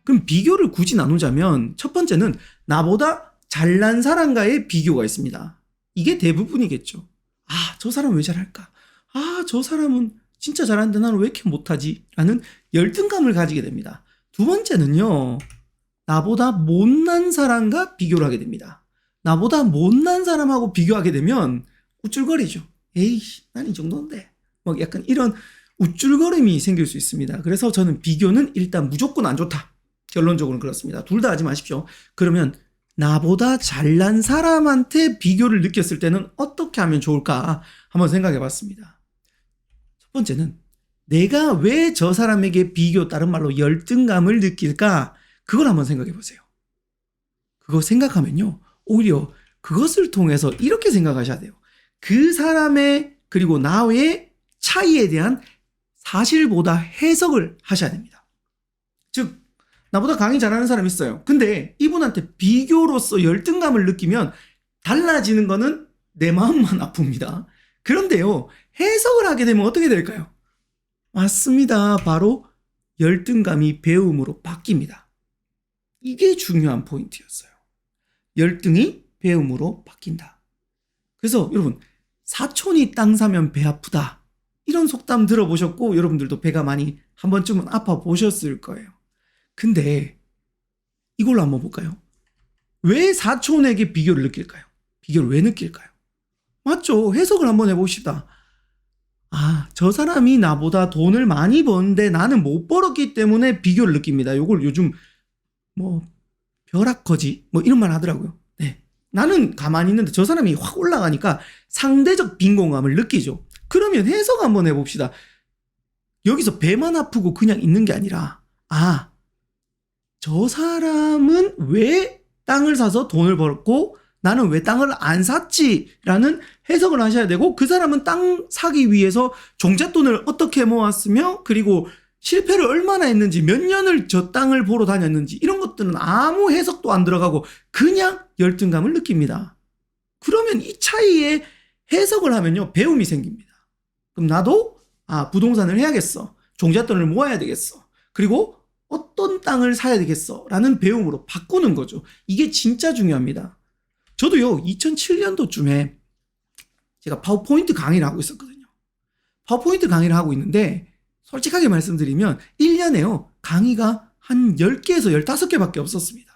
그럼 비교를 굳이 나누자면 첫 번째는 나보다 잘난 사람과의 비교가 있습니다. 이게 대부분이겠죠. 아, 저 사람 왜 잘할까? 아, 저 사람은 진짜 잘하는데 나는 왜 이렇게 못하지? 라는 열등감을 가지게 됩니다. 두 번째는요, 나보다 못난 사람과 비교를 하게 됩니다. 나보다 못난 사람하고 비교하게 되면 우쭐거리죠. 에이, 난 이 정도인데. 막 약간 이런 우쭐거림이 생길 수 있습니다. 그래서 저는 비교는 일단 무조건 안 좋다. 결론적으로는 그렇습니다. 둘 다 하지 마십시오. 그러면 나보다 잘난 사람한테 비교를 느꼈을 때는 어떻게 하면 좋을까 한번 생각해 봤습니다. 첫 번째는 내가 왜 저 사람에게 비교, 다른 말로 열등감을 느낄까? 그걸 한번 생각해 보세요. 그거 생각하면요, 오히려 그것을 통해서 이렇게 생각하셔야 돼요. 그 사람의 그리고 나의 차이에 대한 사실보다 해석을 하셔야 됩니다. 즉, 나보다 강의 잘하는 사람이 있어요. 근데 이분한테 비교로서 열등감을 느끼면 달라지는 거는 내 마음만 아픕니다. 그런데요, 해석을 하게 되면 어떻게 될까요? 맞습니다. 바로 열등감이 배움으로 바뀝니다. 이게 중요한 포인트였어요. 열등이 배움으로 바뀐다. 그래서 여러분, 사촌이 땅 사면 배 아프다. 이런 속담 들어보셨고 여러분들도 배가 많이 한 번쯤은 아파 보셨을 거예요. 근데 이걸로 한번 볼까요? 왜 사촌에게 비교를 느낄까요? 비교를 왜 느낄까요? 맞죠? 해석을 한번 해봅시다. 아, 저 사람이 나보다 돈을 많이 버는데 나는 못 벌었기 때문에 비교를 느낍니다. 이걸 요즘 뭐 벼락거지 뭐 이런 말 하더라고요. 네. 나는 가만히 있는데 저 사람이 확 올라가니까 상대적 빈곤감을 느끼죠. 그러면 해석 한번 해봅시다. 여기서 배만 아프고 그냥 있는 게 아니라, 아, 저 사람은 왜 땅을 사서 돈을 벌었고 나는 왜 땅을 안 샀지라는 해석을 하셔야 되고, 그 사람은 땅 사기 위해서 종잣돈을 어떻게 모았으며 그리고 실패를 얼마나 했는지, 몇 년을 저 땅을 보러 다녔는지, 이런 것들은 아무 해석도 안 들어가고 그냥 열등감을 느낍니다. 그러면 이 차이에 해석을 하면요, 배움이 생깁니다. 그럼 나도 부동산을 해야겠어. 종잣돈을 모아야 되겠어. 그리고 어떤 땅을 사야 되겠어 라는 배움으로 바꾸는 거죠. 이게 진짜 중요합니다. 저도요, 2007년도쯤에 제가 파워포인트 강의를 하고 있었거든요. 파워포인트 강의를 하고 있는데 솔직하게 말씀드리면 1년에요, 강의가 한 10개에서 15개밖에 없었습니다.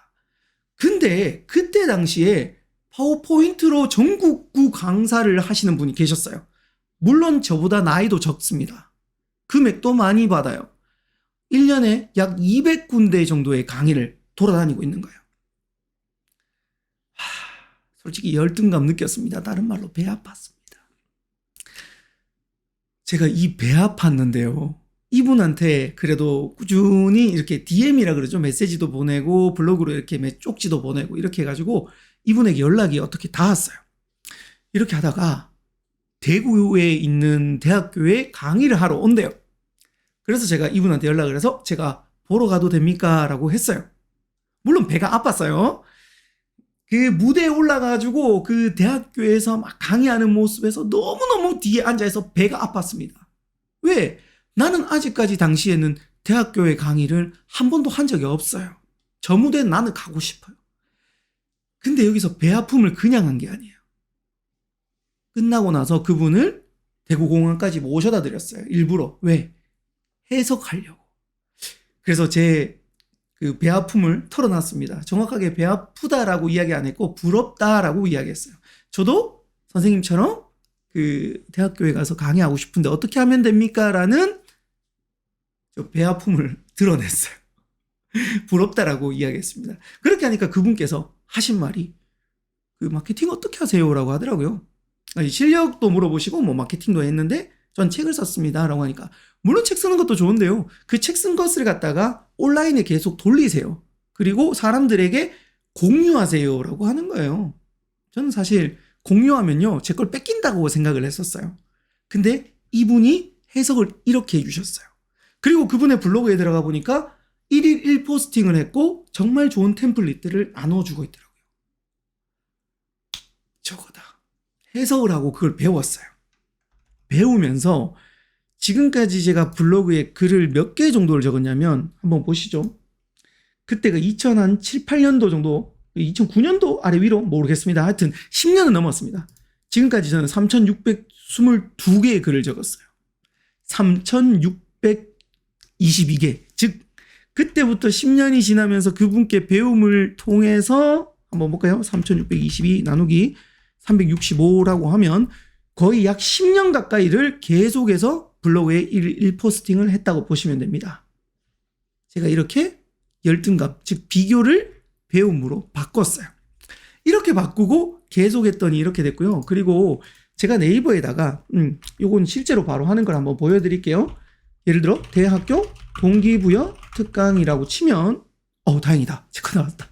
근데 그때 당시에 파워포인트로 전국구 강사를 하시는 분이 계셨어요. 물론 저보다 나이도 적습니다. 금액도 많이 받아요. 1년에 약 200군데 정도의 강의를 돌아다니고 있는 거예요. 솔직히 열등감 느꼈습니다. 다른 말로 배 아팠습니다. 제가 이 배 아팠는데요, 이분한테 그래도 꾸준히 이렇게 DM이라 그러죠. 메시지도 보내고 블로그로 이렇게 쪽지도 보내고 이렇게 해가지고 이분에게 연락이 어떻게 닿았어요. 이렇게 하다가 대구에 있는 대학교에 강의를 하러 온대요. 그래서 제가 이분한테 연락을 해서 제가 보러 가도 됩니까? 라고 했어요. 물론 배가 아팠어요. 그 무대에 올라가가지고 그 대학교에서 막 강의하는 모습에서 너무너무 뒤에 앉아서 배가 아팠습니다. 왜? 나는 아직까지 당시에는 대학교의 강의를 한 번도 한 적이 없어요. 저 무대에 나는 가고 싶어요. 근데 여기서 배 아픔을 그냥 한 게 아니에요. 끝나고 나서 그분을 대구공항까지 모셔다 드렸어요. 일부러. 왜? 해석하려고. 그래서 제 그 배 아픔을 털어놨습니다. 정확하게 배 아프다라고 이야기 안 했고 부럽다라고 이야기했어요. 저도 선생님처럼 그 대학교에 가서 강의하고 싶은데 어떻게 하면 됩니까? 라는 저 배 아픔을 드러냈어요. 부럽다라고 이야기했습니다. 그렇게 하니까 그분께서 하신 말이, 그 마케팅 어떻게 하세요? 라고 하더라고요. 아니, 실력도 물어보시고 뭐 마케팅도 했는데 전 책을 썼습니다 라고 하니까, 물론 책 쓰는 것도 좋은데요, 그 책 쓴 것을 갖다가 온라인에 계속 돌리세요. 그리고 사람들에게 공유하세요 라고 하는 거예요. 저는 사실 공유하면요, 제 걸 뺏긴다고 생각을 했었어요. 근데 이분이 해석을 이렇게 해주셨어요. 그리고 그분의 블로그에 들어가 보니까 1일 1포스팅을 했고 정말 좋은 템플릿들을 나눠주고 있더라고요. 저거다. 해석을 하고 그걸 배웠어요. 배우면서 지금까지 제가 블로그에 글을 몇 개 정도를 적었냐면 한번 보시죠. 그때가 2007, 8년도 정도, 2009년도 아래 위로 모르겠습니다. 하여튼 10년은 넘었습니다. 지금까지 저는 3,622개의 글을 적었어요. 3,622개. 즉 그때부터 10년이 지나면서 그분께 배움을 통해서 한번 볼까요? 3,622 나누기 365라고 하면 거의 약 10년 가까이를 계속해서 블로그에 일포스팅을 했다고 보시면 됩니다. 제가 이렇게 열등감, 즉 비교를 배움으로 바꿨어요. 이렇게 바꾸고 계속했더니 이렇게 됐고요. 그리고 제가 네이버에다가 요건 실제로 바로 하는 걸 한번 보여드릴게요. 예를 들어 대학교 동기부여 특강이라고 치면 다행이다. 제 거 나왔다.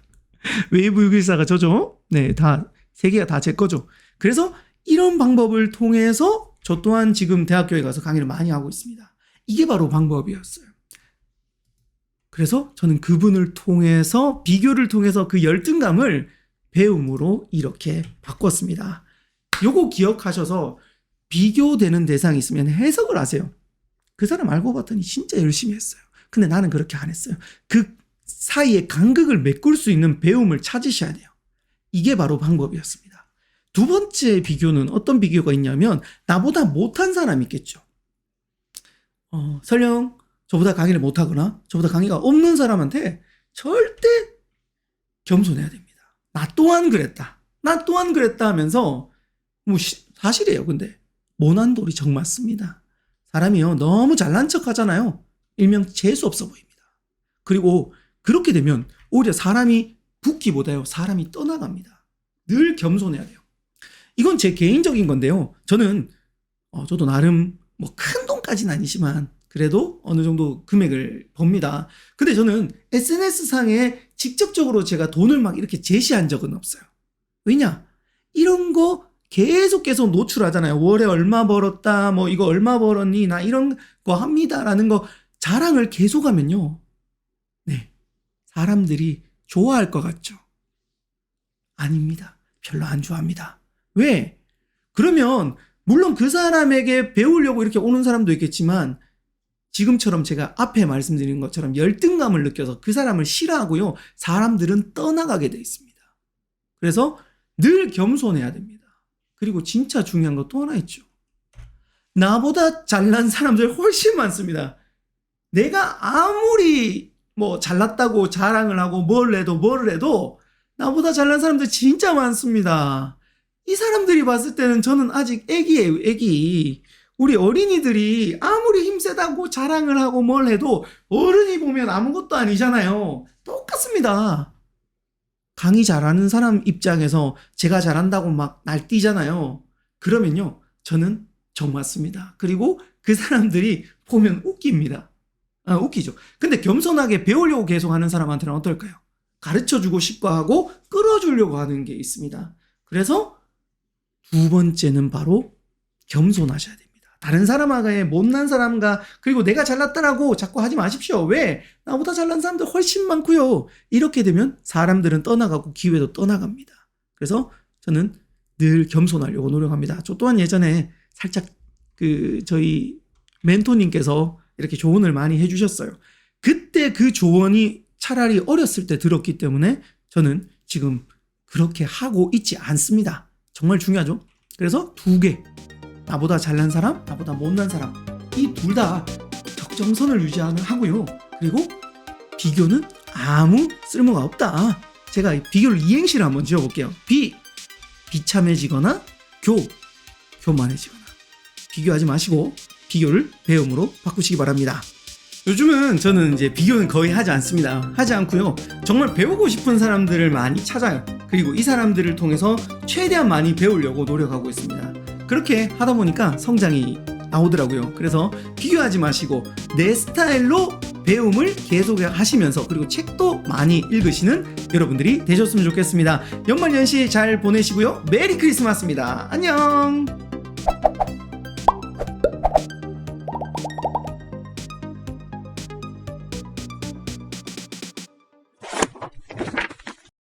웨이브 614가 저죠. 네, 다 3개가 다 제 거죠. 그래서 이런 방법을 통해서 저 또한 지금 대학교에 가서 강의를 많이 하고 있습니다. 이게 바로 방법이었어요. 그래서 저는 그분을 통해서 비교를 통해서 그 열등감을 배움으로 이렇게 바꿨습니다. 요거 기억하셔서 비교되는 대상이 있으면 해석을 하세요. 그 사람 알고 봤더니 진짜 열심히 했어요. 근데 나는 그렇게 안 했어요. 그 사이에 간극을 메꿀 수 있는 배움을 찾으셔야 돼요. 이게 바로 방법이었습니다. 두 번째 비교는 어떤 비교가 있냐면 나보다 못한 사람이 있겠죠. 설령 저보다 강의를 못하거나 저보다 강의가 없는 사람한테 절대 겸손해야 됩니다. 나 또한 그랬다. 나 또한 그랬다 하면서 사실이에요. 근데 모난 돌이 정 맞습니다. 사람이요 너무 잘난 척 하잖아요. 일명 재수 없어 보입니다. 그리고 그렇게 되면 오히려 사람이 붙기보다요 사람이 떠나갑니다. 늘 겸손해야 돼요. 이건 제 개인적인 건데요. 저도 나름 큰 돈까지는 아니지만 그래도 어느 정도 금액을 법니다. 근데 저는 SNS상에 직접적으로 제가 돈을 막 이렇게 제시한 적은 없어요. 왜냐? 이런 거 계속 노출하잖아요. 월에 얼마 벌었다, 이거 얼마 벌었니, 나 이런 거 합니다. 라는 거 자랑을 계속하면요. 네. 사람들이 좋아할 것 같죠? 아닙니다. 별로 안 좋아합니다. 왜? 그러면 물론 그 사람에게 배우려고 이렇게 오는 사람도 있겠지만 지금처럼 제가 앞에 말씀드린 것처럼 열등감을 느껴서 그 사람을 싫어하고요. 사람들은 떠나가게 돼 있습니다. 그래서 늘 겸손해야 됩니다. 그리고 진짜 중요한 거 또 하나 있죠. 나보다 잘난 사람들 훨씬 많습니다. 내가 아무리 잘났다고 자랑을 하고 뭐를 해도 나보다 잘난 사람들 진짜 많습니다. 이 사람들이 봤을 때는 저는 아직 애기예요, 애기. 우리 어린이들이 아무리 힘세다고 자랑을 하고 뭘 해도 어른이 보면 아무것도 아니잖아요. 똑같습니다. 강의 잘하는 사람 입장에서 제가 잘한다고 막 날뛰잖아요. 그러면요, 저는 정맞습니다. 그리고 그 사람들이 보면 웃깁니다. 웃기죠. 근데 겸손하게 배우려고 계속 하는 사람한테는 어떨까요? 가르쳐주고 싶어 하고 끌어주려고 하는 게 있습니다. 그래서 두 번째는 바로 겸손하셔야 됩니다. 다른 사람과의 못난 사람과 그리고 내가 잘났다라고 자꾸 하지 마십시오. 왜? 나보다 잘난 사람들 훨씬 많고요. 이렇게 되면 사람들은 떠나가고 기회도 떠나갑니다. 그래서 저는 늘 겸손하려고 노력합니다. 저 또한 예전에 살짝 저희 멘토님께서 이렇게 조언을 많이 해주셨어요. 그때 그 조언이 차라리 어렸을 때 들었기 때문에 저는 지금 그렇게 하고 있지 않습니다. 정말 중요하죠. 그래서 2개, 나보다 잘난 사람, 나보다 못난 사람, 이 둘 다 적정선을 하고요. 그리고 비교는 아무 쓸모가 없다. 제가 비교를 이행시를 한번 지어볼게요. 비참해지거나 교만해지거나. 비교하지 마시고 비교를 배움으로 바꾸시기 바랍니다. 요즘은 저는 이제 비교는 거의 하지 않습니다. 하지 않고요. 정말 배우고 싶은 사람들을 많이 찾아요. 그리고 이 사람들을 통해서 최대한 많이 배우려고 노력하고 있습니다. 그렇게 하다 보니까 성장이 나오더라고요. 그래서 비교하지 마시고 내 스타일로 배움을 계속 하시면서 그리고 책도 많이 읽으시는 여러분들이 되셨으면 좋겠습니다. 연말연시 잘 보내시고요. 메리 크리스마스입니다. 안녕.